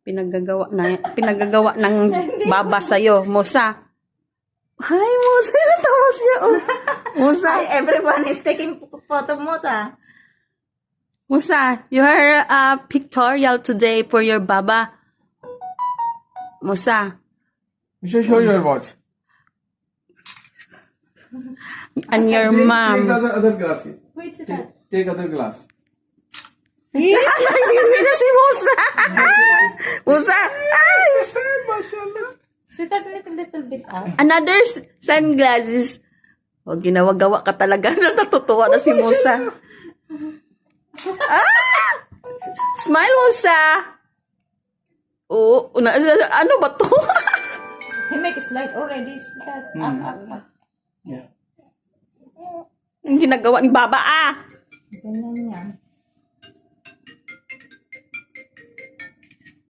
Pinagagawa ng baba sa'yo. Musa. Hi, Musa. Natawa siya. Oh. Musa. Everyone is taking photo mo ta. Musa, you are pictorial today for your baba. Musa. You should show your watch. And your Take mom. the other glasses. Which that? Take other glass. Hindi na si Musa. Musa. Ay! Sweetheart, little bit out. Another sunglasses. O, ginawa-gawa ka talaga. Natutuwa na si Musa. Ah! Smile, Musa. Oh, ano ba to? He make a slide already, sweetheart. Up. Yeah. Yung ginagawa ni Baba, Ganyan yan.